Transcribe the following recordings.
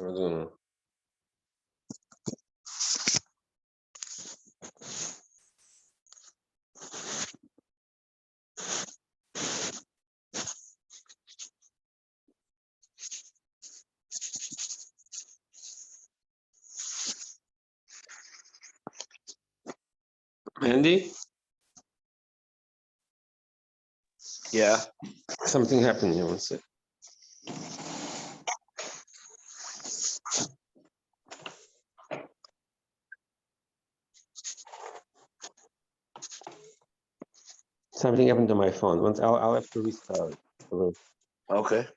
don't know. Andy? Yeah. Something happened here, one sec. Something happened to my phone. Once I'll have to restart it. Okay.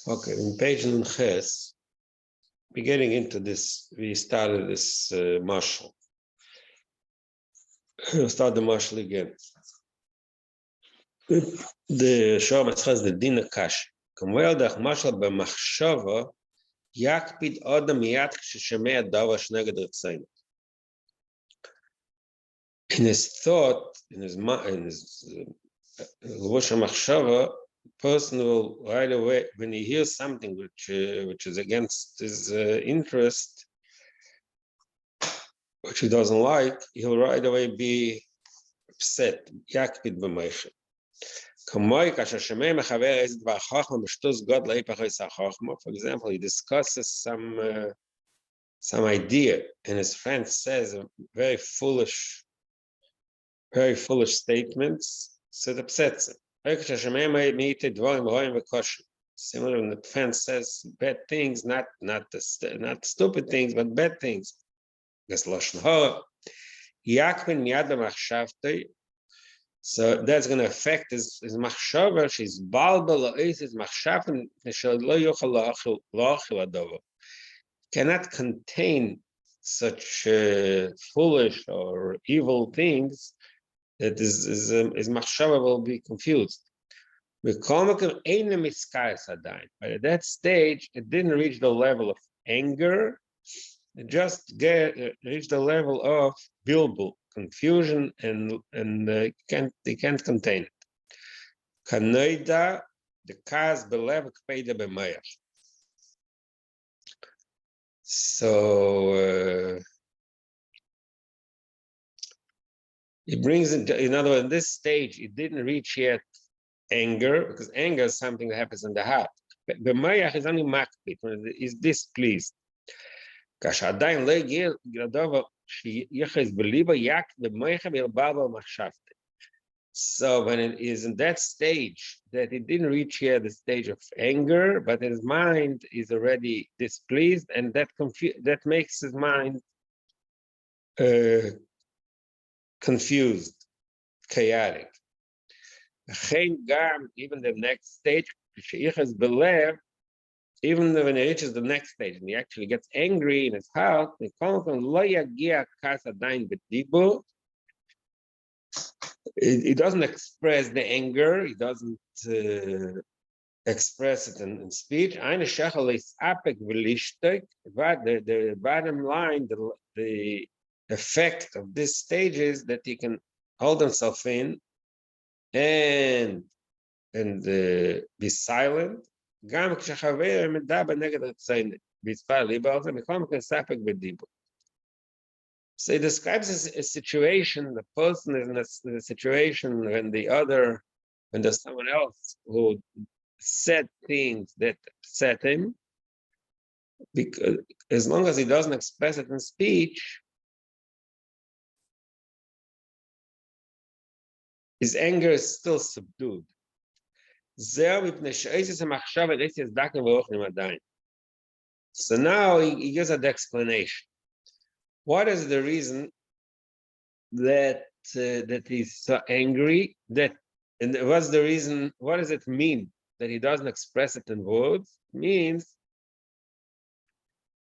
Okay, in page Nunches, we're getting into this. We started this marshal. We'll start the marshal again. The Shor has the Dina Kash. Kamwel dach marshal b'machshava yakpid adam miyad k'sheshemei davar shneged retzayin. In his thought, in his Rosh Machshava, person will right away, when he hears something which is against his interest, which he doesn't like, he'll right away be upset. Yakpid b'meichel. For example, he discusses some idea, and his friend says very foolish statements, so it upsets him. Similar when the friend says bad things, not stupid things, but bad things. So that's going to affect his machshava. She's balbal his machshav, cannot contain such foolish or evil things that his machshava will be confused. But at that stage, it didn't reach the level of anger. It just reached the level of bilbul, confusion, and they can't contain it. Kanoida, the kas belev kpeida b'mayach. So it brings it. In other words, in this stage, it didn't reach yet anger, because anger is something that happens in the heart. B'mayach is only makpit when it is displeased. Kashadayin le'gir gradova sheyiches beliba yak b'mayach b'ilbaba machshavte. So when it is in that stage, that it didn't reach yet the stage of anger, but his mind is already displeased, and that makes his mind confused, chaotic. Even the next stage, even when he reaches the next stage and he actually gets angry in his heart, he doesn't express the anger, he doesn't express it in speech. The bottom line, the effect of this stage is that he can hold himself in and be silent. So it describes a situation, the person is in a situation when there's someone else who said things that upset him, because as long as he doesn't express it in speech, his anger is still subdued. So now he gives an explanation. What is the reason that he's so angry? That And what's the reason? What does it mean that he doesn't express it in words? It means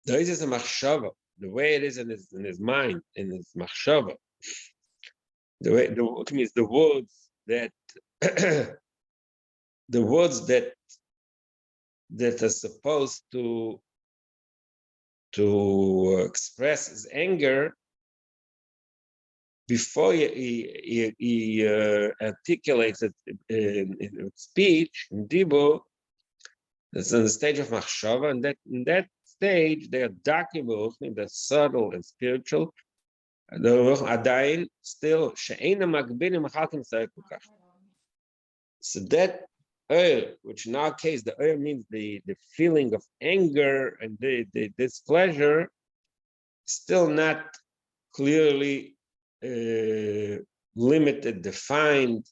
there is a machshava, the way it is in his mind, in his machshava. The way it means the words that the words that are supposed to express his anger before he articulates it in speech, in dibur. It's on the stage of machshava, and that in that stage they are dakim, the subtle and spiritual. The adayin still she'ena magbilim machalkim tzarek kukach. So that oil, which in our case the oil means the feeling of anger and the displeasure, still not clearly limited, defined.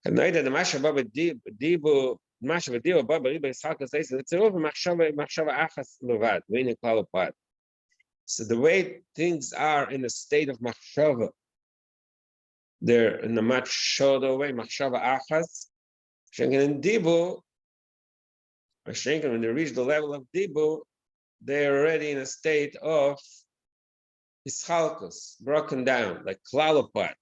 And now that the masha baba dibu masha v'dibu baba riba yitzchak says it's over machshava achas levad v'ine klal upad. So the way things are in a state of machshava, they're in a much shorter way. Machshava achas. Shenken and dibu, Shenken when they reach the level of dibu, they're already in a state of ischalkus, broken down, like klal upad.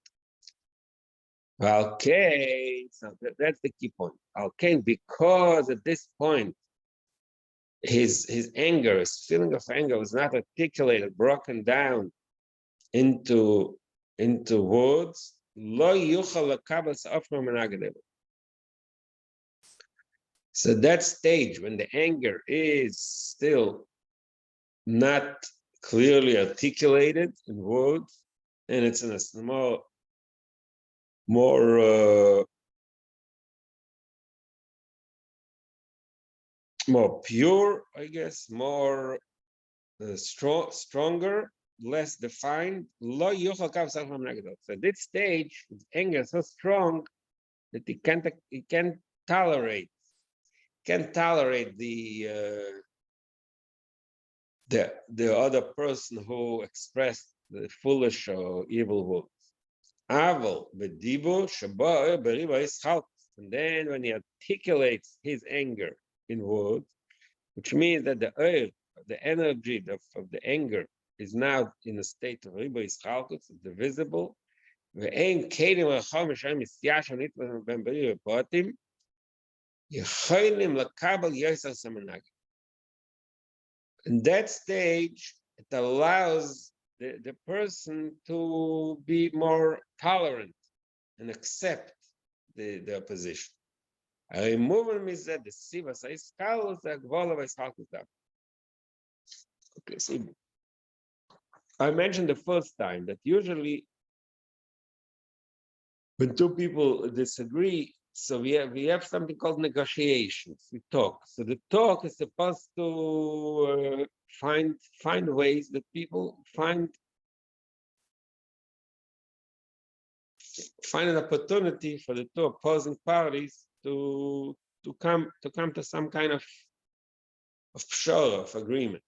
Okay, so that's the key point. Okay, because at this point, his anger, his feeling of anger was not articulated, broken down into words. Lo yuchal lakabel sa'afno menagadev. So that stage when the anger is still not clearly articulated in words, and it's in a more pure, I guess, more stronger, less defined. Lo yuchal kav sa'afno menagadev. So at this stage, his anger is so strong that he can't tolerate the other person who expressed the foolish or evil words. Aval b'dibu shaba beriba ischalkus. And then when he articulates his anger in words, which means that the oil, the energy of the anger is now in a state of riba ischalkus, divisible. Ve'ein kedim racham mishem isyasha nitva ben beriba potim. Yecholim lakabel yosar samanag. In that stage, it allows the person to be more tolerant and accept the opposition. Okay, see, I mentioned the first time that usually when two people disagree, so we have something called negotiations. We talk. So the talk is supposed to find ways that people find an opportunity for the two opposing parties to come to some kind of pshara, of agreement.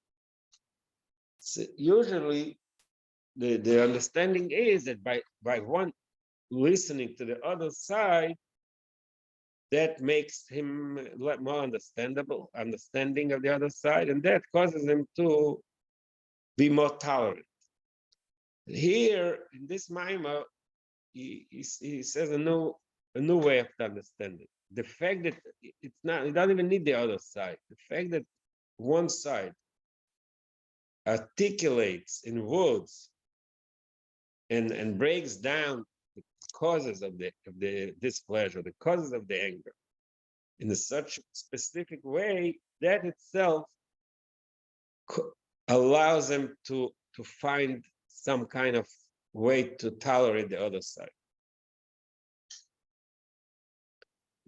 So usually the understanding is that by one listening to the other side, that makes him more understanding of the other side, and that causes him to be more tolerant. Here in this maimah, he says a new way of understanding. The fact that it doesn't even need the other side. The fact that one side articulates in words and breaks down the causes of the displeasure, the causes of the anger, in such specific way, that itself allows them to find some kind of way to tolerate the other side.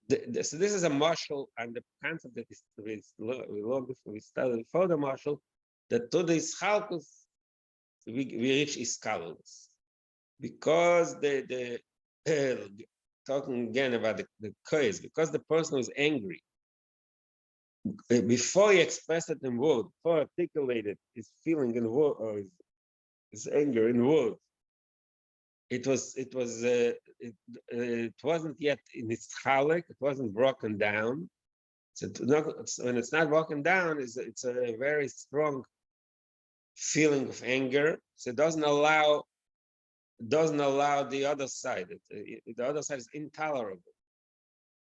So this is a marshal, and the concept that we studied before the marshal, that to the ischalkus we reach iskalus, because the talking again about the cause, because the person is angry, before he expressed it in words, before articulated his feeling in words, or his anger in words, it wasn't yet in its chalik, it wasn't broken down. So when it's not broken down, it's a very strong feeling of anger. So it doesn't allow the other side. The other side is intolerable.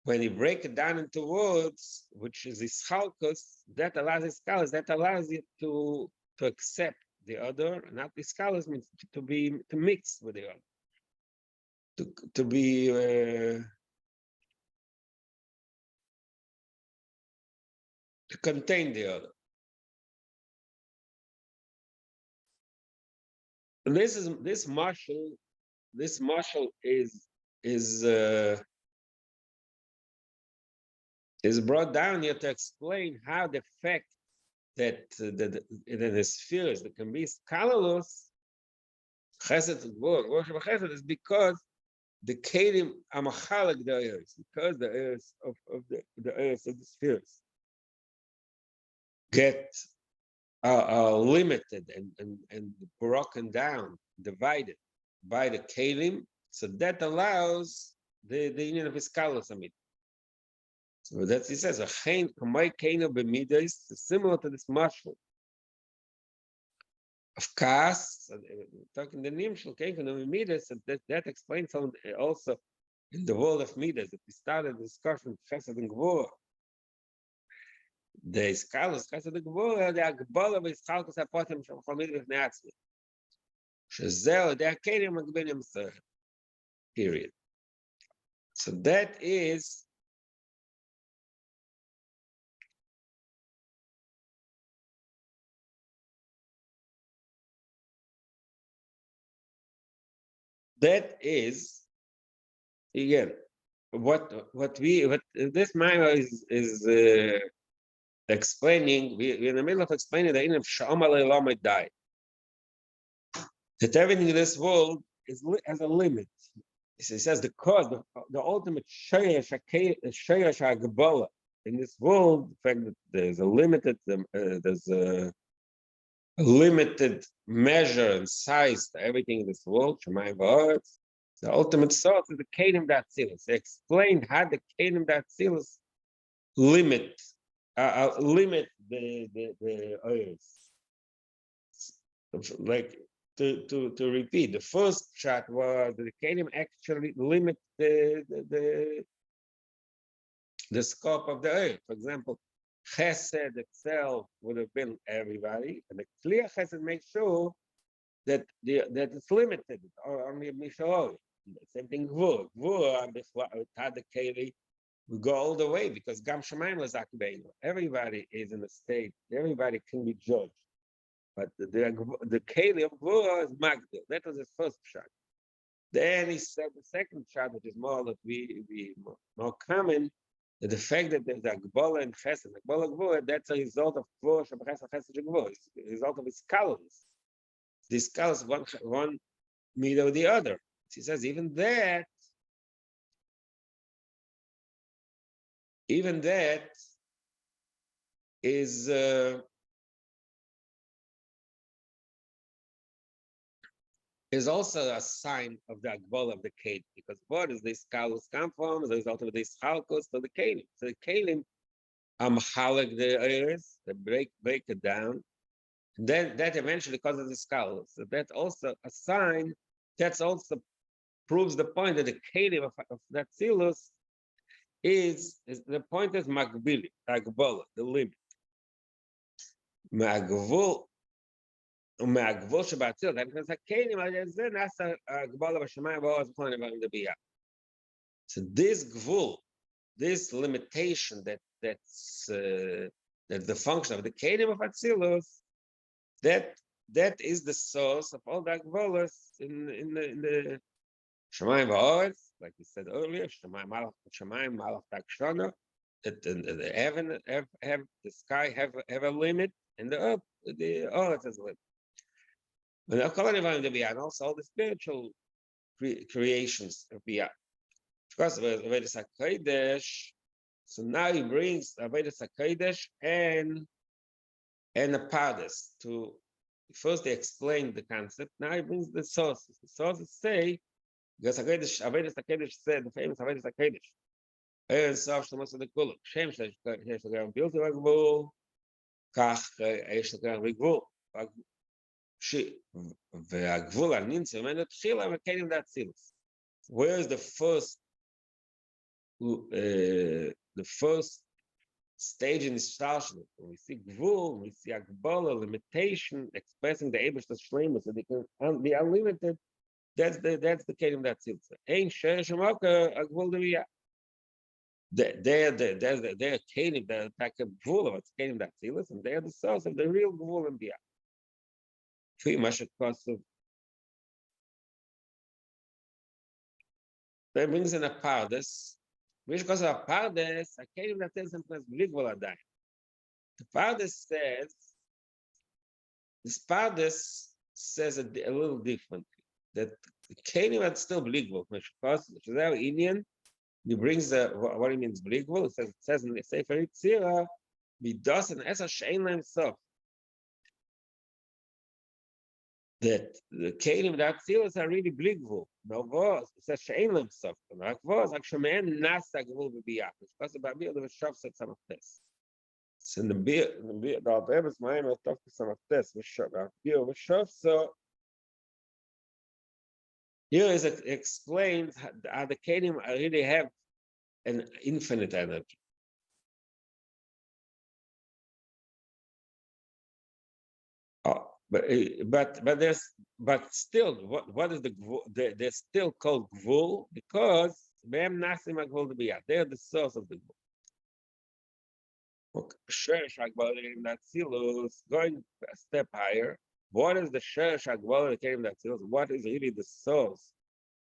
When you break it down into words, which is ischalkus, that allows you to accept the other. Not ischalkus means to mix with the other, to be to contain the other. And this marshal is brought down here to explain how the fact that the spheres that can be scaleless, chesed worship chesed, is because the kelim amachalik the earth, because the earth of the earth of the spheres get are limited and broken down, divided by the kelim, so that allows the union of scaleless amit. So that he says, similar to this marshal of kas, talking the nimshal midas, that explains also in the world of midas that we started the discussion chesed and gvura. The scalus chesed and gvura, the agbola v'yischalkus apotim shemachol midas v'neatzmi. Shezeo, the akedim agbinim period. So that is again what this Maimar is explaining. We're in the middle of explaining the in of Sha'amal Elamid die. That everything in this world has a limit. He says the cause, the ultimate shiur hagabala in this world, the fact that there's a limited measure and size to everything in this world. Shemayim va'aretz. The ultimate source is the kelim d'Atzilus. They explained how the kelim d'Atzilus limit the earth. Like to repeat, the first shot was the kelim actually limit the scope of the earth. For example, chesed itself would have been everybody, and the clear chesed makes sure that it's limited, or only mishor. Same thing, gvur. Gvur, the keli, we go all the way because gam shemayim lazakbeinu. Everybody is in a state. Everybody can be judged, but the keli of gvur is magdil. That was his first shot. Then he said the second shot, which is more that we more common. The fact that there's Agbola and Chesed, Agbola Gvura, that's a result of Gvura, Chesed, Chesed, Gvura. It's a result of its colors. These colors, one meet or the other. He says, even that is also a sign of the Agbola of the Kelim, because what is this colors come from as a result of this Halkos to the Kelim. So the Kelim amhalek the earth, they break it down. And then that eventually causes the scholars. So that's also a sign. That's also proves the point that the kelim of that silus is the point is magbili, agbola, the limit. Magvul shebatzil. That because the kelim is then after agbola b'shemayim v'oz v'chol nevarim debiyah. So this gvul, this limitation that's the function of the kelim of Atzilus, that is the source of all the agbolas in the Shemayim va'oretz, like we said earlier, Shemayim malach takshana, that the heaven have the sky have a limit, and the earth has a limit. And also all the spiritual creations of Biyah. Of course, Avodas HaKodesh. So now he brings Avodas HaKodesh and a Pardes to first they explain the concept. Now he brings the sources. The sources say, because Avodas HaKodesh said, the famous Avodas HaKodesh, Eretz Sof Shlomo Tzaddik Shem שיש לו גם בלתי בגבול, כך יש לו גם בגבול. והגבול הנמצא ממנו תחילה וכלים דאצילוס. Where is the first stage in Ishtalshalut? When we see gvul, we see agbola, limitation, expressing the Eibishter's shleimus, so they can be unlimited. That's the kelim d'atzilus. Ein sheresh hamaka agvul deviyah. They're kelim that attack a gvul of kelim d'atzilus, and they're the source of the real gvul and biyah. Free mashat kosev. That brings in a pardes. Which cause of pardes, a kelim d'atzilus and plus bligvul adai. The pardes says, this pardes says a little differently. That the kelim are still bligvul, which is our Indian. He brings what he means bligvul. It says in the Sefer Yitzira, midos and esa she'ein lehem sof. That the kelim that seals are really bligvul. No vos. It says she'ein lehem sof. Like vos, like shemein nasa gvul v'biyach. Which cause about beer, the Shav said some of this. So in the beer, the Rebbe's mind will talk to some of this. Beer with Shav. So here is explains how the kelim really have an infinite energy. Oh, but still, what is the gvul? They're still called gvul because they're the source of the gvul. Going a step higher. What is the sheresh hagbola kelim d'atzilus? What is really the source,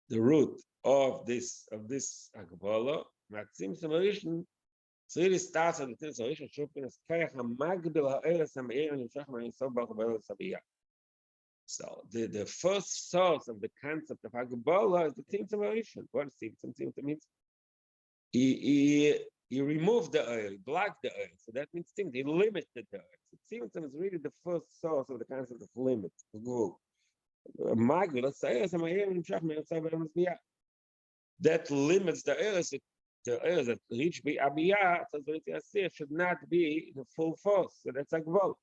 the root of this hagbola? Matzim Samarishan. So really starts at the Tim Samarishan Shupin as Kayach Hamagdil Ha'eres Ha'meir and Yimshach Ma'in Sobach Ha'be'el Sabiyah. So the first source of the concept of hagbola is the Tim Samarishan. What is Tim Samarishan? Means he removed the oil, he blocked the oil. So that means he limited the oil. So Tzimtzum is really the first source of the concept of limit, the gvul. That limits the oil. The oil that reach by abiyah, so should not be the full force. So that's a gvul.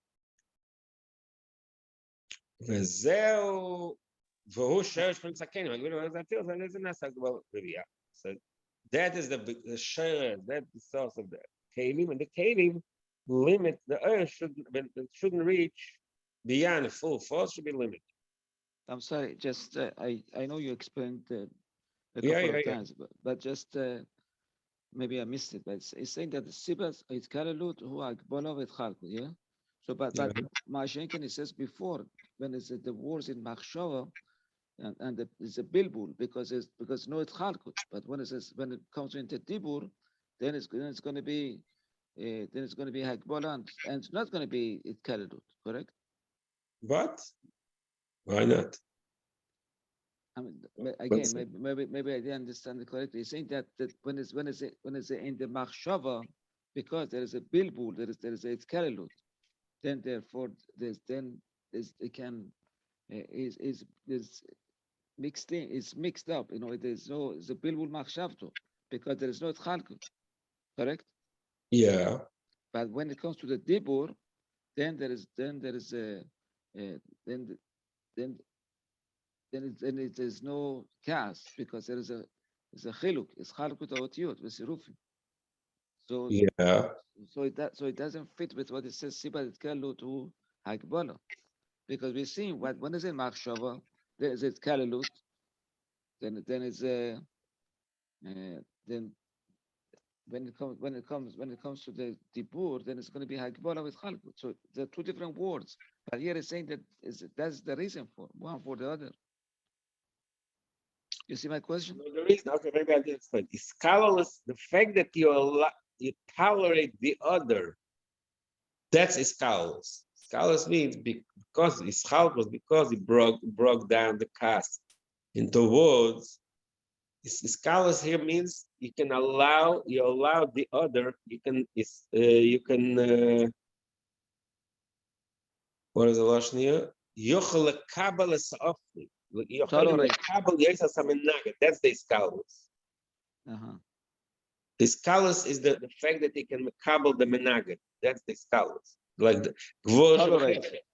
So that is the shiur, that's the source of the kelim, and the kelim limit the earth shouldn't reach beyond the full force, should be limited. I'm sorry, just I know you explained a couple of times, but just maybe I missed it. But it's saying that the sibas it kalalut who agbola with chalkut, yeah. So, but Mashenkin, it says before when it's the words in machshava. And it's a bilbul because no it's chalkut. But when it comes into dibur, then it's going to be hagbola and it's not going to be it kaladut, correct? But why not? I mean, again, maybe I didn't understand it correctly. You're saying that when it's in the machshava, because there is a bilbul, there is it's kaladut, then therefore is mixed in, it's mixed up. There's the bilbul machshavto because there is no chalkut, correct? Yeah. But when it comes to the dibur, then it is no kas because there is a chiluk. It's chalkut aotiyot with sirufim. So yeah. So it doesn't fit with what it says. Sibat kalu to hagbola, because we see when is it machshava, there is it kalalut. Then it's then when it comes to the dibur, then it's going to be hagbola with chalkut. So they're two different words. But here it's saying that's the reason for one for the other. You see my question? No, the reason, okay, maybe I didn't explain. It's colorless. The fact that you tolerate the other, that's ischalus. Ischalus means because ischal was because he broke down the caste into words. Ischalus here means you allow the other. What is the lashon here? Yochel lekabel es ofni. Tolerate. That's the iskalus. Uh-huh. The iskalus is the fact that he can makabel the menaged. That's the iskalus. Like the Tolerate.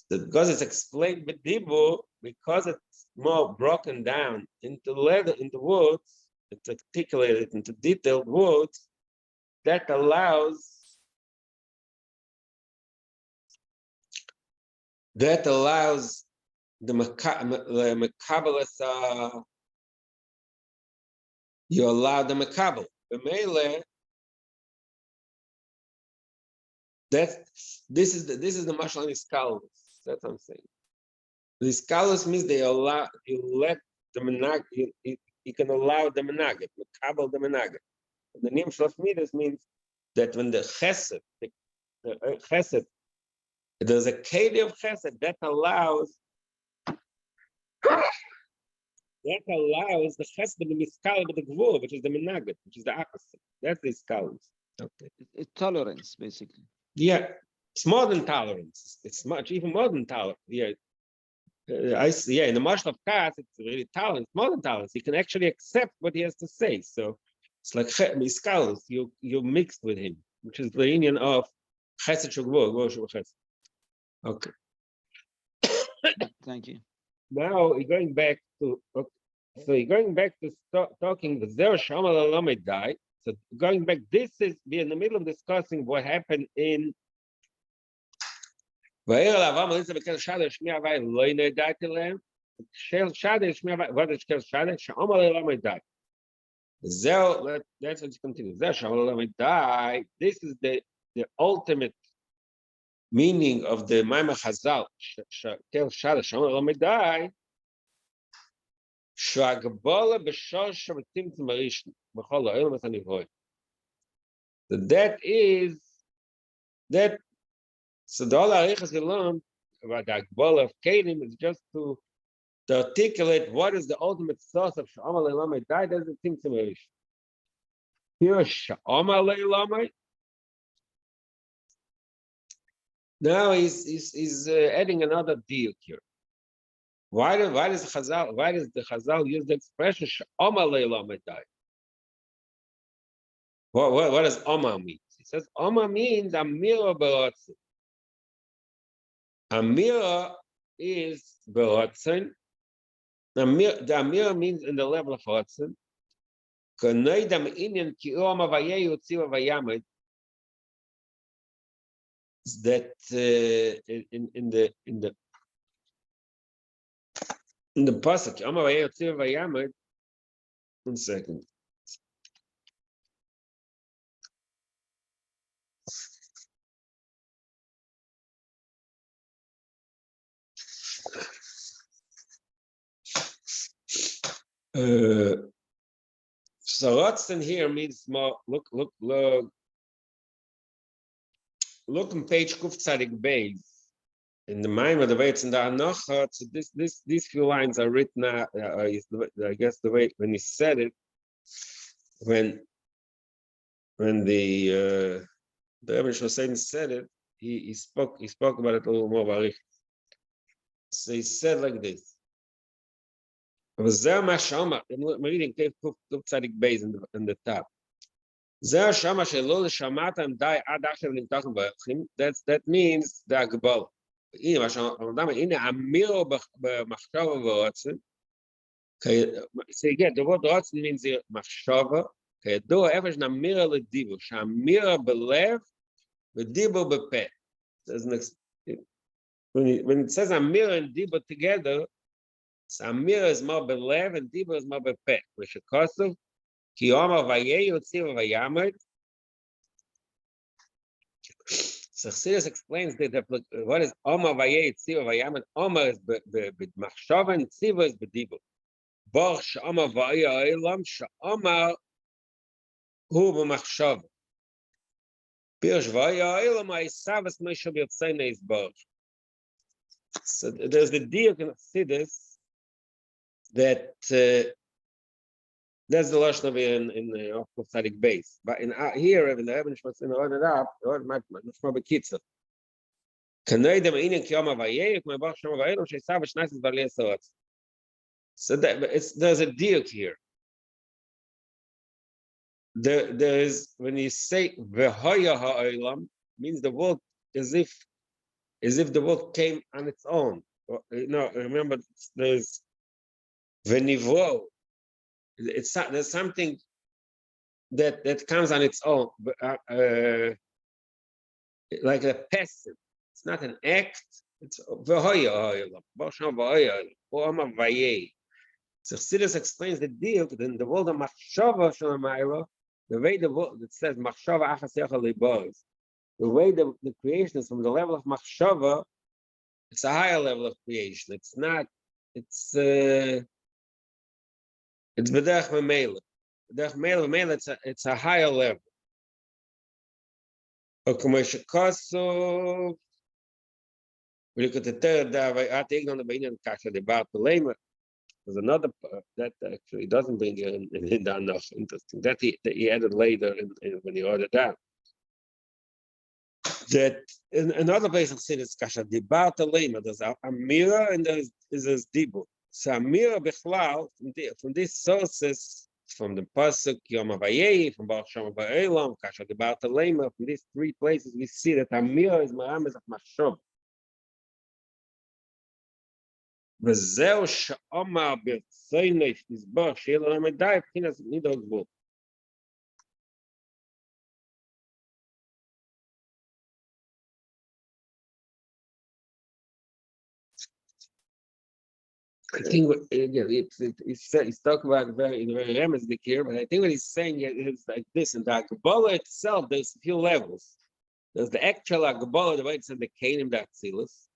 because it's explained with Dibu, because it's more broken down into leather, into words, it's articulated into detailed words, that allows the Makabalas, you allow the Makabal. The Mele, this is the Mashal Iskalus. That's what I'm saying. The Iskalus means you let the Menag, you can allow the Menagit, Makabal the Menagit. The name Shlosh Midas means that when the Chesed, the Chesed, there's a Kedi of Chesed that allows the Chesed to be Miskal with the Gvur, which is the Menagit, which is the opposite. That's the Iskalus. Okay. It's tolerance, basically. Yeah, it's more than tolerance. It's even more than tolerance. Yeah. In the martial of Kas, it's really tolerance, more than tolerance. You can actually accept what he has to say. So it's like Miskalus, you mixed with him, which is the union of Chesed Shugvur, Chesed. Okay. Thank you. Now you're going back to talking the Zer Shamal Alamed died. So going back, we're in the middle of discussing what happened in what is Kel Shada Shamal Alamed died. That's what you continue. Zer Shamal Alamed died. This is the ultimate meaning of the Maimah Chazal. Kel Shada Shamal Alamed died. That is that. So the whole Arichas we learned about the Agbola of Kedim is just to articulate what is the ultimate source of Sha'amal Leilamai died as a Tzimtzum Rishon. Here, Sha'amal Leilamai. Now he's adding another deal here. Why does the Chazal use the expression Sha'amal Leilamai died? What does Oma mean? He says Oma means Amira Baratzin. Amira is Baratzin. The Amira means in the level of Ratzin. That in the pasuk, Amavayei Yotziva Vayamid. 1 second. So Ratzin here means more. Look on page Kuf Tzadik Beis. In the Maimah, the way it's in the Anocha, so these few lines are written. I guess the way when he said it, when the Rebbe Shlosein said it, he spoke about it a little more barich. So he said like this. I'm reading Kuf Tzadik Beis in the top. That means the Agbal. So again, the word Ratzin means machshava. כידוע, איפה יש נמירה לדיבור, שהמירה בלב ודיבור בפה. When it says amira and dibur together, so amira is more belev and dibur is more bepe. Which kosov ki omar vayei yotziva vayamid. So Chassidus explains that what is omar vayei yotziva vayamid. Omar is b'machshava and tziva is b'dibur. Bar she'omar vayei ha'olam she'omar hu b'machshava. Pirsh vayei ha'olam ha'isavas meishav yotzei neizbar. So there's the deal in Chassidus that that's the lashon of in Tzadik Beis. But in here, even the Rebbe Shlosein ordered up, or much more bekitzer. So there's a diuk here. There is, when you say v'hoya ha'olam, means the word as if the word came on its own. No, remember there's v'nivro. There's something that comes on its own, like a passive. It's not an act. It's v'hoya ha'olam. B'sham v'hoya ha'olam v'yei. So Chassidus explains the deal. Then the word of machshava shalamayla, the way the word that says machshava achas yachal libos, the way the creation is from the level of machshava, it's a higher level of creation. It's not. It's b'derech memela. B'derech memela. It's a higher level. Okameshakaso. We look at the third. I take on the beginning kasha about the lema. There's another part that actually doesn't bring in the enough interesting that he added later when he ordered that. That in another place of sin is kasha dibat alema. There's a mirror and there's dibu. So a mirror bichlal from these sources, from the pasuk Yom Havayei, from Baruch Shem Va'elam, kasha dibat alema. From these three places, we see that a mirror is marames of mashov. וזהו שאומר ברצונו יסבור שיהיה לו למדי מבחינת מידות גבול. I think he's talking about in very remedic here, but I think what he's saying is like this: in the Kabbalah itself, there's a few levels. There's the actual Kabbalah, the way it's in the Canaan, the Atzilus,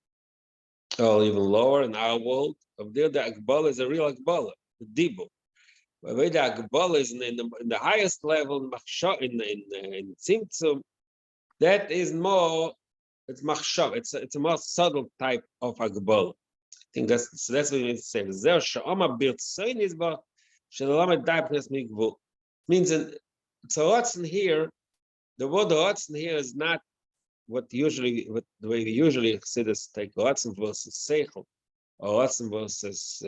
or even lower in our world. Of there, the Akbala is a real Akbala, the Dibu. But the Akbala is in the highest level, in Tzimtzum, that is more, it's Machshav, it's a more subtle type of Akbala. I think that's what we need to say. Means it's a Ratzon here, the word Ratzon here is not the way we usually Chassidus take Ratzon versus Seichel, or Ratzon versus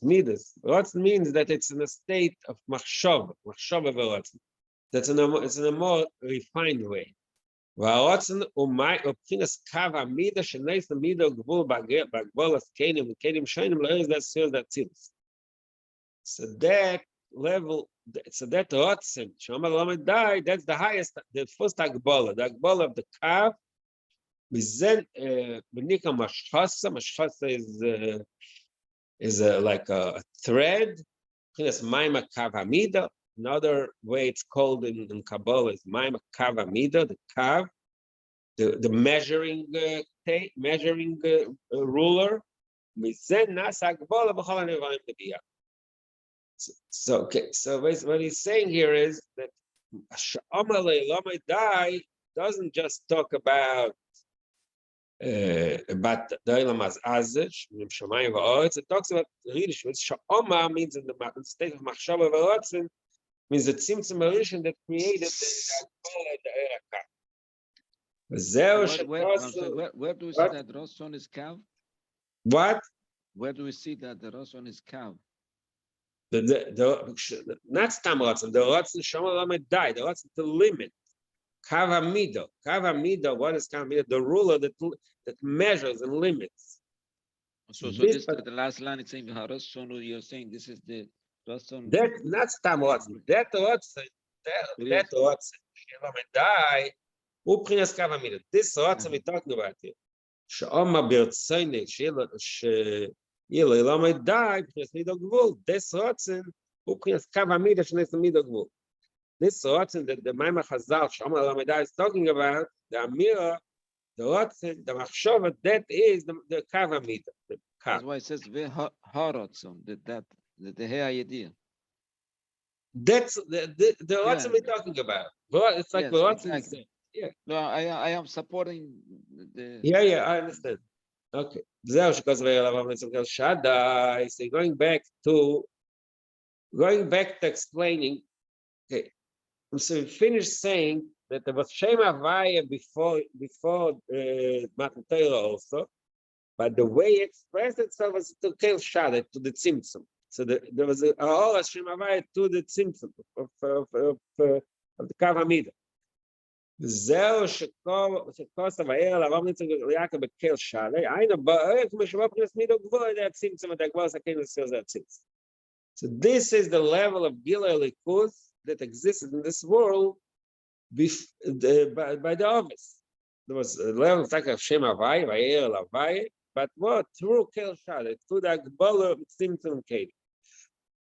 Midas. Ratzon means that it's in a state of machshava v'ratzon. It's in a more refined way. V'ratzon u'pchinas kav ha'mida sheneis l'mida gvul b'gvolas kenim v'kenim shonim l'eres that serves that tzilus. So that level, so that Ratzon, Shomar Lamed Dai, that's the highest, the first Agbala, the Agbala of the Kav. Then Benika Mashchasa is like a thread. That's Maima Kav Hamida. Another way it's called in Kabbalah is Maima Kav Hamida, the Kav, the measuring ruler. Mizen Nasa Agbala b'chol hanevarim lebiyah. So what he's saying here is that Sha'amalei Lamai Dai doesn't just talk about the Ilam as Azish, Shamayim v'Aretz. It talks about really Sha'ama means in the state of Machshava v'Ratzon, means the Tzimtzum Rishon that created the Akbala. Where do we see that Ratzon is Kav? What? Where do we see that the Ratzon is Kav? Not Stam Ratzon, the Ratzon Shomar Lamed Dai, the Ratzon to limit. Kav Hamida, what is Kav Hamida? The ruler that measures and limits. So this the last line it's saying Ratzon, you're saying this is the Ratzon. That not Stam Ratzon, that Ratzon, Shomar Lamed Dai, Uprinas Kav Hamida. This Ratzon we're talking about here. Sh'oma b'rtzoynei This Ratzon, Uprinas Kav Hamida shenes l'midah gvul. This Ratzon that the Maimar Chazal Shomar Lamed is talking about, the Amira, the Ratzon, the Machshava, that is the Kav Hamida. That's why it says Haratzon, the Hayidiyah. That's the Ratzon we're talking about. It's like the Ratzon. Exactly. Yeah. No, I am supporting the. Yeah, I understand. Okay. So going back to explaining. Okay. So we finished saying that there was Shem Havaya before Matan Torah also, but the way it expressed itself was to Kel Shadet, to the Tzimtzum. So there was a whole Shem Havaya to the Tzimtzum of the Kav Hamida. זהו שכוס הבאר לעבור ניצור ליעקב בקל שלי, היינו בארץ משמע פרס מידו גבוה, זה הצמצום, את הגבוה סכין לסיור זה הצמצום. So this is the level of Gilui Likus that existed in this world by the office. There was a level of Shem Havai, Vayer Lavai, but what? Through Kel Shali, through the Agbola Tzimtzum Keli.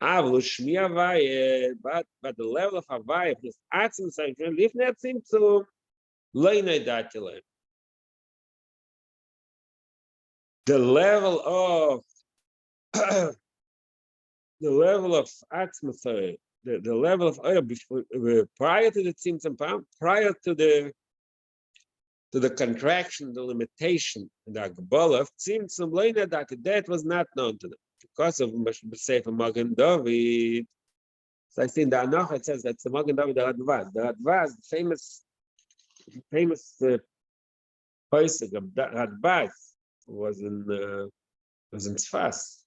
Avlu Shmi Havai, but the level of Havai, of this Atzim Sanction, Lifnei Tzimtzum, Lo Neidat Lem. The level of the level of Atzmathay, the level of prior to the Tzimtzum, prior to the contraction, the limitation, the Agbola of Tzimtzum, that was not known to them. Because of Sefer Magen David. So I see in the Anoch it says that's the Magen David the R'Dovid. The R'Dovid, the famous Pesach of R'Dovid was in Tzfas.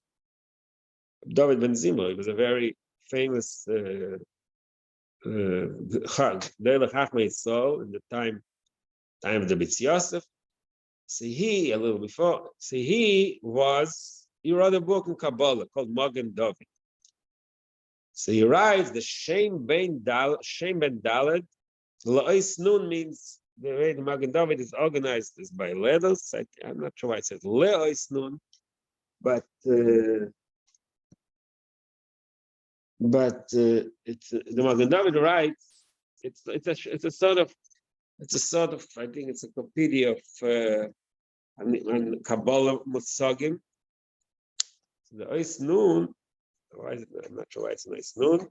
David Ben Zimmer, he was a very famous Chag. Leilach Hachmei Yisrael in the time of the B'tz Yosef. So he, a little before, he wrote a book in Kabbalah called Magen David. So he writes the Shem Ben Daled. La'is Nun means the way the Magen David is organized is by letters. I'm not sure why it says La'is Nun, but it's the Magen David writes. It's a sort of I think it's a compendium of Kabbalah Musagim. The Ois Nun, why is it? I'm not sure why it's an Ois Nun.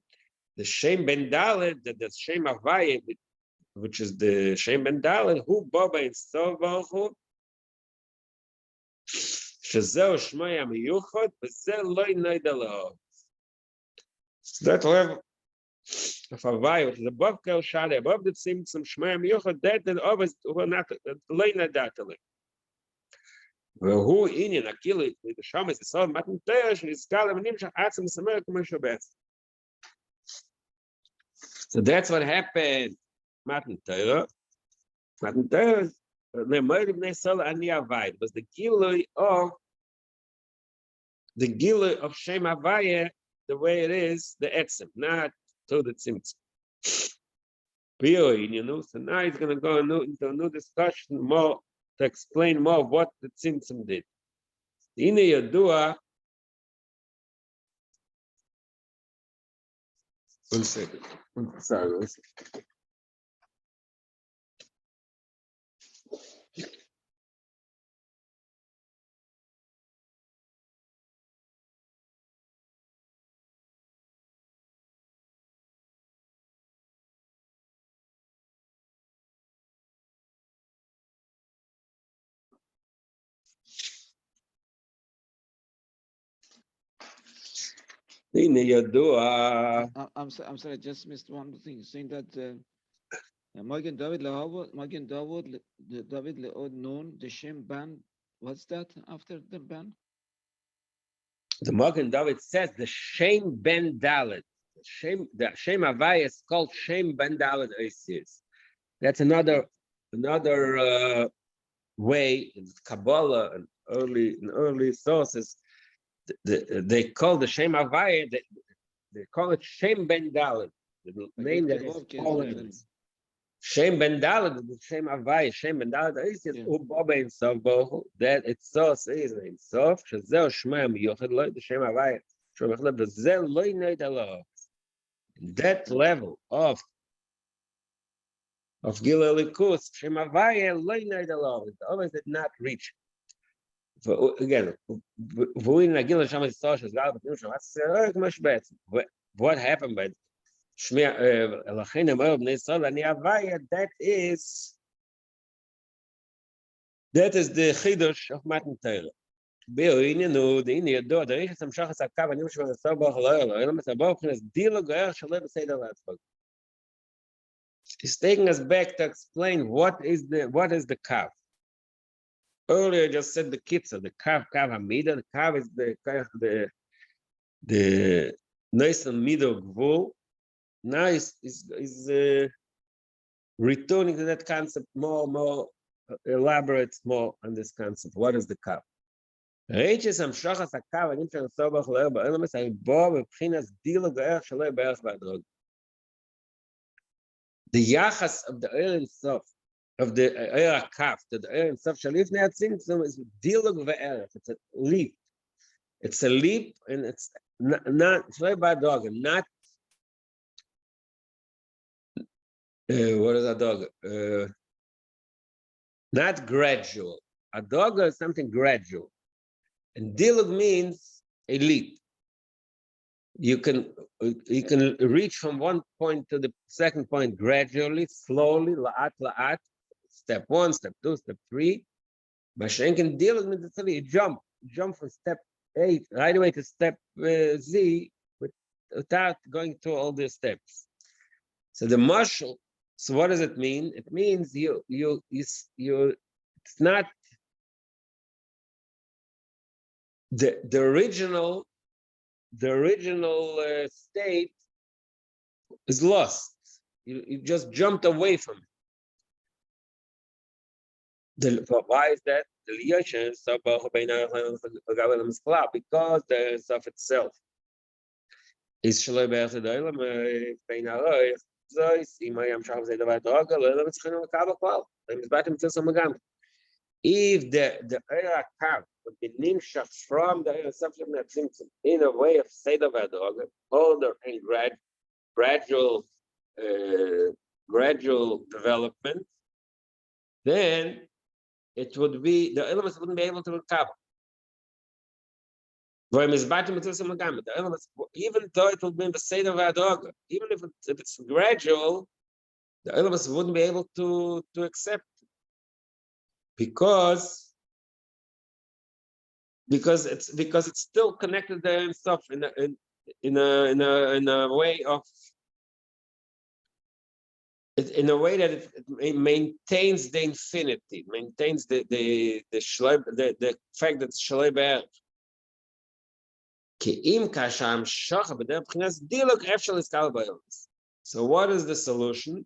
The Shem Ben Daled, the Shem Havaya, which is the Shem Ben Daled, who Baba in Stov Baruch Hu, Shezeu Shmei HaMiyuchot, V'zeh Lo Yinoid Elav. So that level of Havaya, which is above Kel Shali, above the Tzimtzum Shmei HaMiyuchot, that always were not Lo Yinoid Elav. והוא עניין הקילוי, שם זה סוד מתן תורה שנזכר למנים שעצם מסמר כמו שבץ. So that's what happened. Matan Torah. Matan Torah, Le'moed Bnei Sol Ani Avai, was the Gilui of Shem Havaya, the way it is, the Etzem, not to the Tzimtzum. So now he's going to go into a new discussion more to explain more of what the Tzimtzum did. Ine Yadua. One second. Sorry. One second. I'm sorry, I just missed one thing. Saying that Magen David Le'od Nun, the Shem Ban. What's that after the Ban? The Magen David says the Shem Ben Dalet. The Shem Havaya is called Shem Ben Dalet Oisius. That's another way in Kabbalah and early sources. They call the Shem Havaya, they call it Shem Ben Dalet. The name that is called Shem Ben Dalet, the Shem Havaya, Shem Ben Dalet Oisius, Uboba in Sof, that its source is in Sof, Shazeo Shmei HaMiyuchad Lo, the Shem Havaya, Shem Echad, the Zel Lo Yinoid Elav. That level of Gilui Likus, Shem Havaya Lo Yinoid Elav, it always did not reach. Again, what happened by that is the Chidush of Matan Torah. He's taking us back to explain what is the kav. Earlier, I just said the kitzah, the kav hamida. The kav is the nice and middle gvul. Now is returning to that concept more elaborate more on this concept. What is the kav? Reiches am shachas hakav anim shel sobach le'er ba'elamis ha'bo b'bchinas dilug ve'erach shalei be'erach ba'adrog. The yachas of the Ein Sof, of the Eir HaKaf, to the Ein Sof Shalifnei HaTzimtzum is dilug ve'erach. It's a leap. It's a leap, and it's not shalei ba'adrog, not what is a dog? Not gradual. A dog is something gradual. And dilug means a leap. You can reach from one point to the second point gradually, slowly, la'at, step 1, step 2, step 3. Mashenkin dilug means you jump from step 8 right away to step Z without going through all the steps. So the mashal. So what does it mean? It means you it's not the original state is lost. You just jumped away from it. Why is that? Because the Sof itself is shaloi be'erach ha'olam bein ha'roich. If the Eir HaKaf would be nimshach from the Eir Sof Shalifnei HaTzimtzum in a way of seder v'adroga, older and gradual development, then it would be the elements wouldn't be able to recover. Even though it would be in the seder v'adroga, even if it's gradual, the elements wouldn't be able to accept it. Because it's still connected there and stuff in a way of that it maintains the infinity, maintains the fact that it's shalei be'erach. So what is the solution?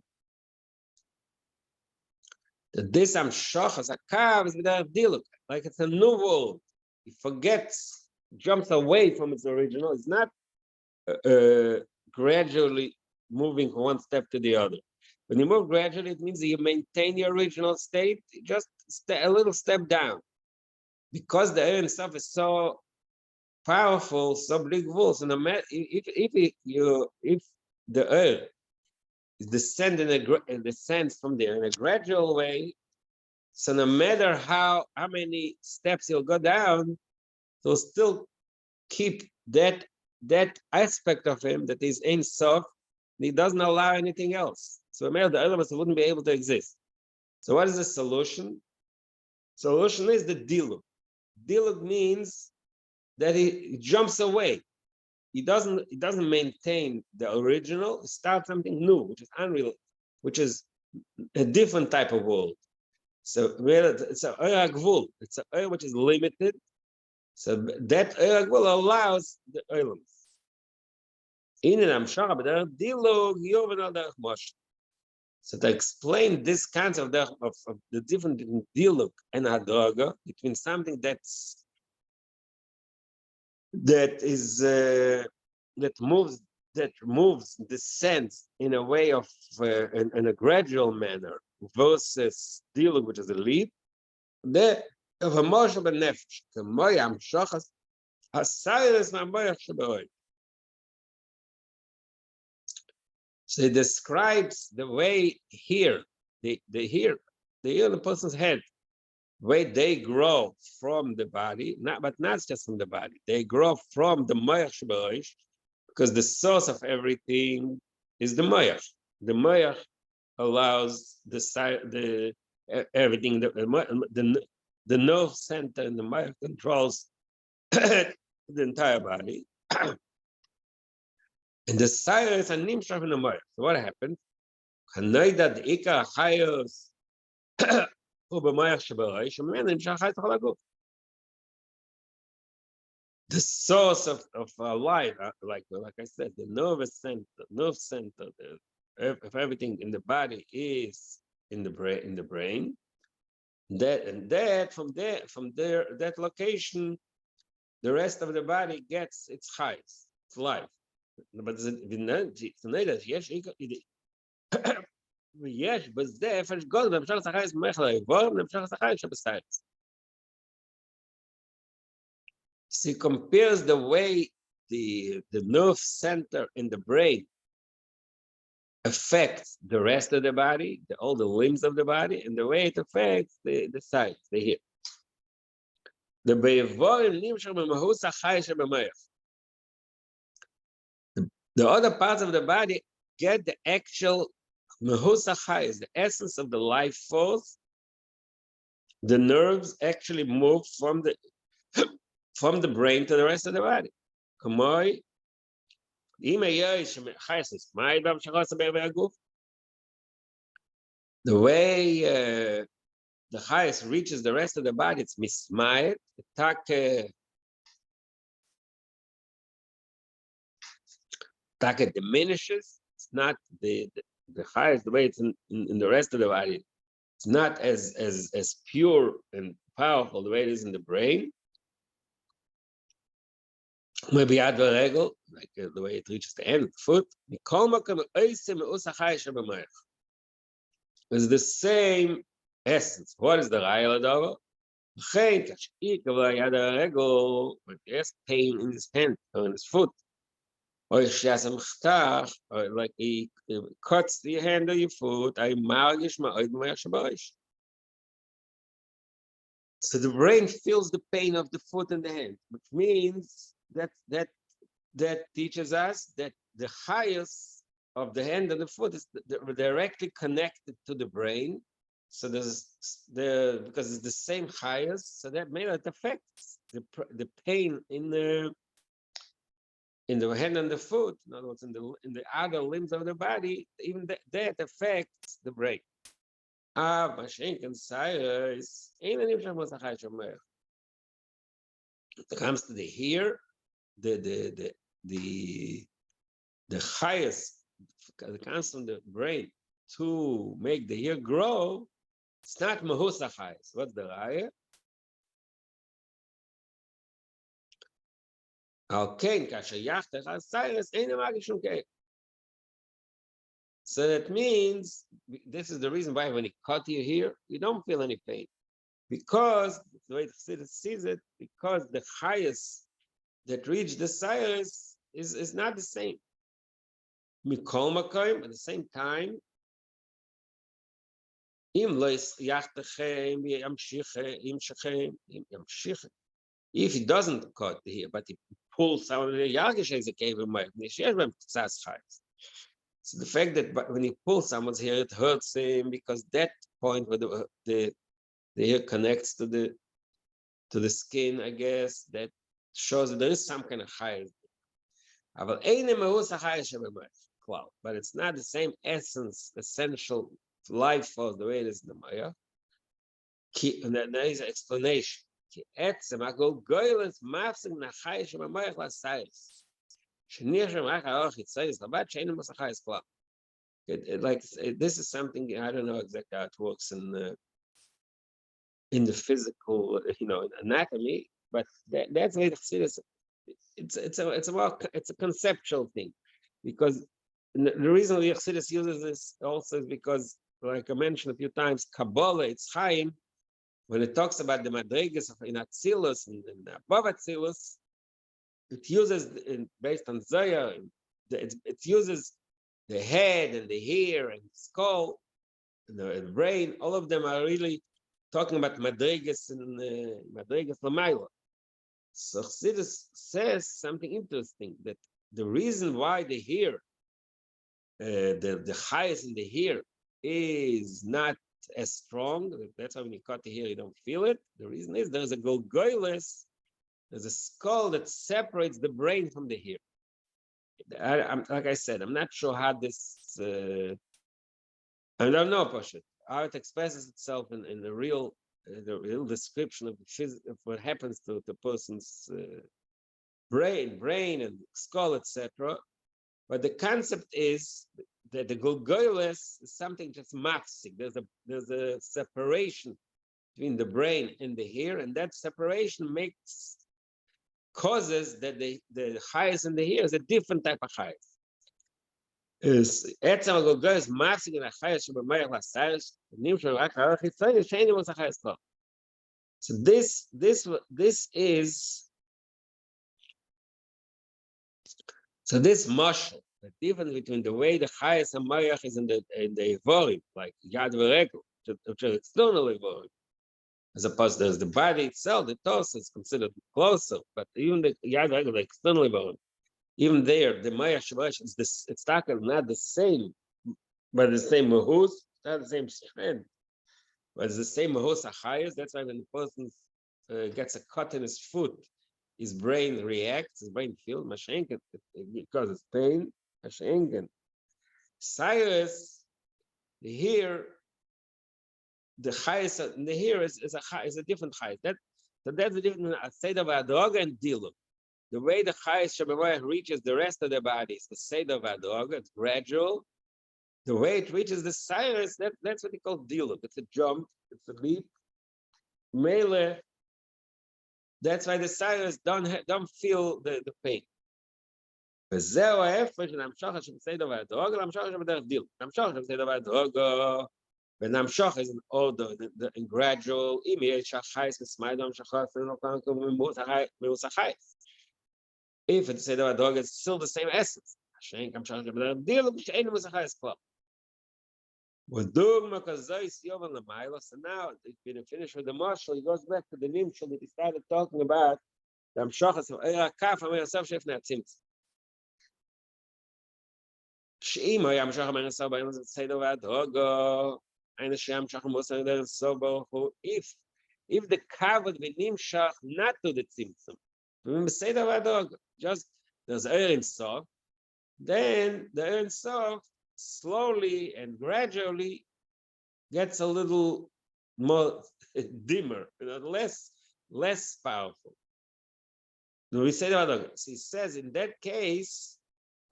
That this amshachas hakav is without diluk, like it's a new world. He forgets, jumps away from its original. It's not gradually moving from one step to the other. When you move gradually, it means that you maintain your original state, just a little step down. Because the Ein Sof is so powerful, so big wolves, and if the earth descends from there in a gradual way, so no matter how many steps you'll go down, you'll still keep that aspect of him that is Ein Sof. He doesn't allow anything else. So the elements wouldn't be able to exist. So what is the solution? Solution is the dilug. Dilug means that he jumps away. He doesn't maintain the original. He starts something new, which is unreal, which is a different type of world. So it's an Eir HaGvul. It's an Eir which is limited. So that Eir HaGvul allows the elements. So to explain this concept of the difference between dilug and hadroga, between something that moves the sense in a way of in a gradual manner versus dilug, which is a leap, the of a moshel benefesh, the moyam shachas hasayres na moyach sheboi. So it describes the way here, the person's head, the way they grow from the body, but not just from the body. They grow from the moyach sheboi, because the source of everything is the moyach. The moyach allows everything. The nerve center in the moyach controls the entire body. And the shiur is a nimshach in the moyach. So what happens? Kanoida the Ikar Chayos Ubemayach Shabarai Shemenen Shachai Tchalagu. The source of our life, like I said, the nervous center, nerve center, of everything in the body is in the brain. That from there, that location, the rest of the body gets its highs, its life. But יש בזה הפרש גודל במשך השכייס ממך לאיבור ובמשך השכייס שבסייס. She compares the way the nerve center in the brain affects the rest of the body, all the limbs of the body, and the way it affects the sides, the hip. The other parts of the body get the actual Mehusa Chayes, the essence of the life force. The nerves actually move from the brain to the rest of the body. The way the Chayes reaches the rest of the body, it's mismayet. Taka diminishes. It's not the Chayes, the way it's in the rest of the body. It's not as pure and powerful the way it is in the brain. Maybe add the regel, like the way it reaches the end of the foot. It's the same essence. What is the R'Dovid Olidort? When there's pain in his hand or in his foot, or like he cuts the hand of your foot, so the brain feels the pain of the foot and the hand, which means that teaches us that the highest of the hand and the foot is directly connected to the brain. So because it's the same highest, so that may not affect the pain in the hand and the foot. In other words, in the other limbs of the body, even that affects the brain. It comes to the here, the highest that comes from the brain to make the ear grow. It's not Mehusa Chayes. What's the raya? So that means this is the reason why when he cut you here, you don't feel any pain. Because the way the Chassidus sees it, because the highest that reach the Cyrus is not the same. Mikol Makoim, at the same time, if he doesn't cut here, but he pulls some of the Yargishes, so the fact that when he pulls someone's hair, it hurts him because that point where the hair connects to the skin, I guess, that shows that there is some kind of chayes. But it's not the same essence, essential life force the way it is in the Maya. And there is an explanation. Like this is something I don't know exactly how it works in the physical, anatomy, but that's the way the Chassidus. It's a conceptual thing, because the reason the Chassidus uses this also is because, like I mentioned a few times, Kabbalah, it's Chaim, when it talks about the madrigas in Atzilus and above Atzilus, it uses based on Zohar. It uses the head and the hair and the skull and the brain. All of them are really talking about madrigas and madrigas l'mayla. So Chassidus says something interesting, that the reason why the hair, the highest in the hair, is not as strong. That's why when you cut the hair, you don't feel it. The reason is there's a golgoilis, there's a skull that separates the brain from the hair. Like I said, I'm not sure how this I don't know, Pashat. How it expresses itself in the real description of what happens to the person's brain and skull, etc. But the concept is that the Gulgoyles is something just mafsik. There's a separation between the brain and the hair, and that separation causes that the highest and the hair is a different type of highest. Is etzem Gulgoyles mafsik in a highest shebemayach lasayis nimshal rak harach yitzayim sheini was a highest law. So this mashal, the difference between the way the highest and mayach is in the evorim, like yad v'regel, which are external evorim, as opposed to the body itself, the torso is considered closer, but even the yad v'regel, the external evorim, even there, the mayach shavash is this. It's not the same, but the same mahus, not the same strength, but it's the same mahus highest. That's why when the person gets a cut in his foot, his brain reacts, his brain feels, mashenken, it causes pain, mashenken. Cyrus, here, the highest, the here is a different highest. So that's the difference between a seder v'adroga and diluk. The way the highest Shabbat reaches the rest of the body is the seder v'adroga, it's gradual. The way it reaches the Cyrus, that's what they call diluk. It's a jump, it's a leap. Mele, that's why the Cyrus don't feel the pain. וזהו ההפך של המשוך של סדר והדרוג למשוך שבדרך דיל. המשוך של סדר והדרוג ונמשוך is an order, in gradual, אם יש החייס וסמייד המשוך ממוס החייס. If it's סדר והדרוג, it's still the same essence. השם כמשוך שבדרך דיל ושאין ממוס החייס כבר. ודוגמה כזו יסיובל למיילו, so now, if we finish with the marshal, he goes back to the nimshal that he started talking about, the המשוך of עיר הכף, אמר יוסף שפני הצמצם. שאם היה המשך בין הסוף ביום הזה סדר והדרוגו, היינו שהמשך מוסר דרך סוף ברוך הוא, if the kavod ונמשך not to the tzimtzum, בסדר והדרוגו, just there's Ein Sof, then the Ein Sof slowly and gradually gets a little more dimmer, less powerful. We say that so he says in that case,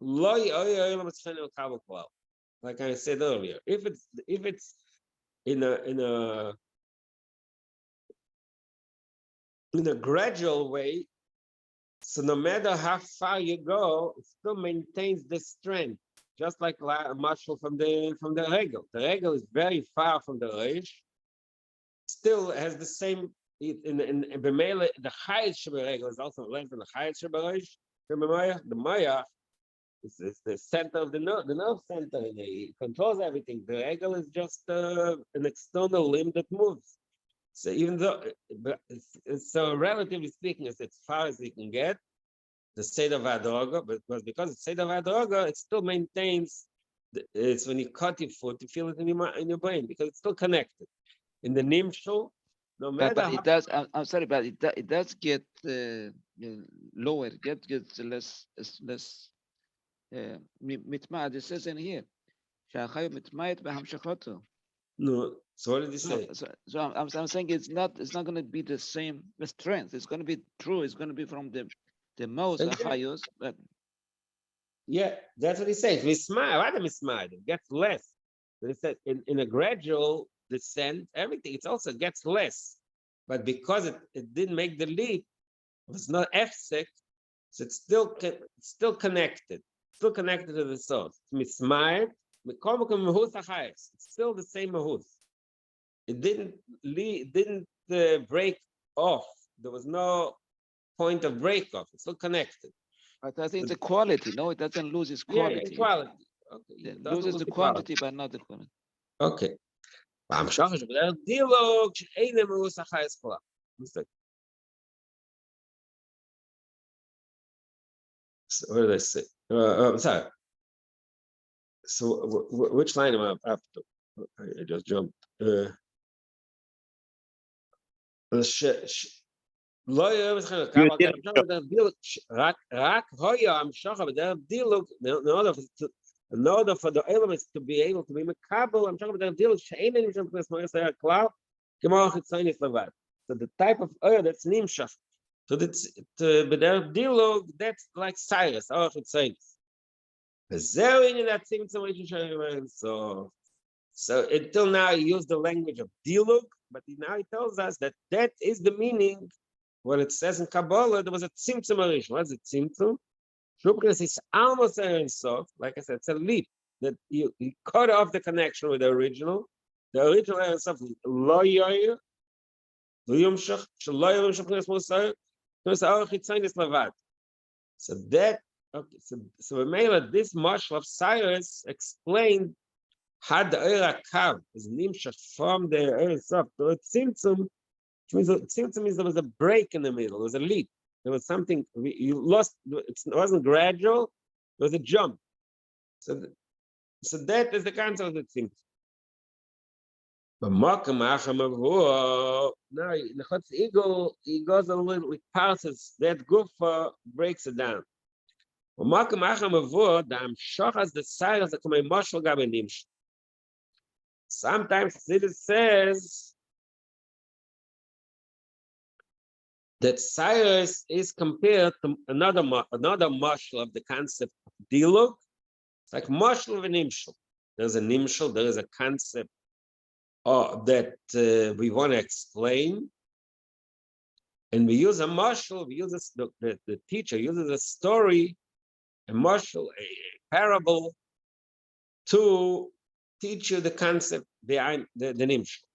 like I said earlier, if it's in a gradual way, so no matter how far you go, it still maintains the strength, just like a muscle from the regel. The regel is very far from the reish, still has the same. In B'meila, the highest regel is also less than the highest reish. The maya is the center of the nerve center. It controls everything. The regel is just an external limb that moves. So even though, so relatively speaking, it's as far as we can get, the state of Adroga, but because it's state of Adroga, it still maintains, it's when you cut your foot, you feel it in your brain, because it's still connected. In the Nimshul, no matter but it does, I'm sorry, but it does get lower, gets less mitma'ad. It says in here, שהחי מתמעט בהמשכותו. No, so what did he say? So I'm saying it's not going to be the same strength. It's going to be true. It's going to be from the most highest. But yeah, that's what he says. It gets less. But he said in a gradual descent, everything it also gets less. But because it didn't make the leap, it was not efsek, so it's still connected. Still connected to the source. It's still the same mahus. It didn't break off. There was no point of break off. It's still connected. But I think the quality. No, it doesn't lose its quality. Yeah, quality. Okay. It loses the quantity, but not the quality. Okay. So what did I say? I'm sorry. So which line am I up to? I just jumped. In order for the elements to be able to be mekabel, I'm talking about the deal. She'ein nimshach b'nes moyes ha'er klal, k'mo chitzonis levad. So the type of oil that's nimshach, so that's but their dialogue, that's like Cyrus, or chitzonis. So until now he used the language of dialogue, but now he tells us that that is the meaning. What it says in Kabbalah, there was a tzimtzum arish. What's a tzimtzum? Shubris is almost a soft. Like I said, it's a leap that you cut off the connection with the original. The original is something lo yoyer, lo yumshach, shelo yumshach b'nes musar, b'nes arach yitzaynis lavad. So that, okay, so we made this marshal of Cyrus explained how the Eira Kav is nimshach from the Eira Sof to a tzimtzum, which means tzimtzum means there was a break in the middle, there was a leap. There was something you lost. It wasn't gradual. It was a jump. So that is the concept of the thing. But now the Chutz Eagle, he goes a little, it passes that gufa, breaks it down. Sometimes it says that Cyrus is compared to another marshal of the concept of dialogue. It's like marshal of an nimshal. There's a nimshal, there is a concept that we want to explain. And we use a marshal, we use the teacher uses a story, a marshal, a parable to teach you the concept behind the nimshal.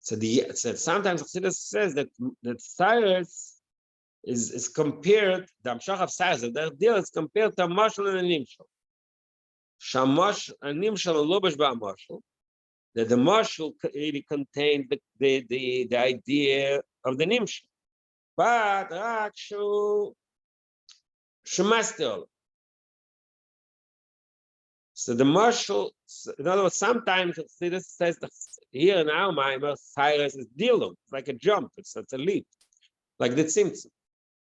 So sometimes Chassidus says that Cyrus is compared, the Amshach of Cyrus, the deal is compared to a marshal and a nimshal. Shamash and nimshal and lobash ba'marshal, that the marshal really contained the idea of the nimshal. But Rakshu Shemaster. So the marshal, in other words, sometimes Chassidus says that here in our mind, Cyrus is dilum, it's like a jump, it's a leap, like the tzimtzum.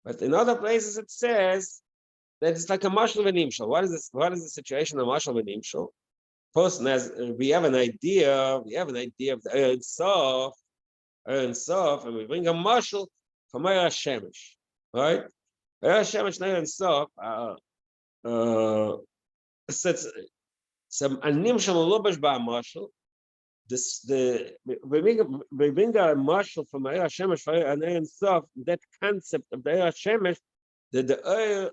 But in other places it says that it's like a marshal v'nimshal. What is this? What is the situation of marshal v'nimshal? Person has we have an idea of the Ein Sof, and we bring a marshal from Eir Shemesh, right? Eir Shemesh and Ein Sof. Some animshal lobash ba marshal. We bring a marshal from Eir Shemesh and Ein Sof. That concept of the Eir Shemesh, that the Eir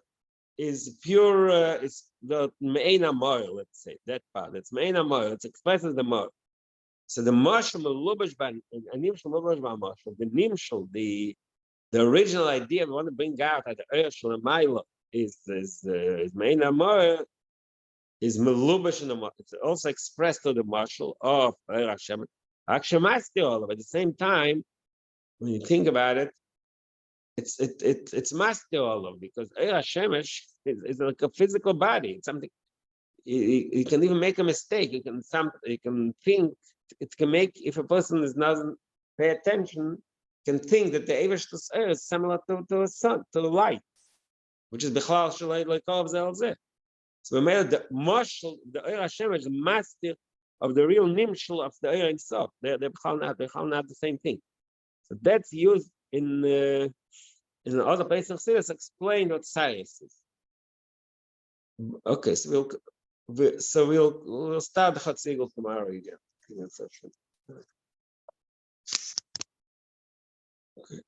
is pure, is the me'ena moil, let's say, that part. It's me'ena moil, it expresses the moil. So the marshal, the nimshal, the original idea we want to bring out at the Eir Shalamayla is me'ena moil, is melubash in the marshal. It's also expressed to the marshal of Eir Hashem. Akshemasti all of it. At the same time, when you think about it, it's master all of, because Eir Hashemesh is like a physical body. It's something you can even make a mistake. You can think it can make, if a person doesn't pay attention, can think that the Eiveshtus Eir is similar to a sun, to the light, which is Bechlal Shalai like all of Zelzeh. So we made the marshal, the Eir Hashemesh, is the master of the real nimshal of the Eir himself. They're not the same thing. So that's used in other places of Chassidus explain what Cyrus is. Okay, so we'll start the Chutz Eagle tomorrow again. Okay.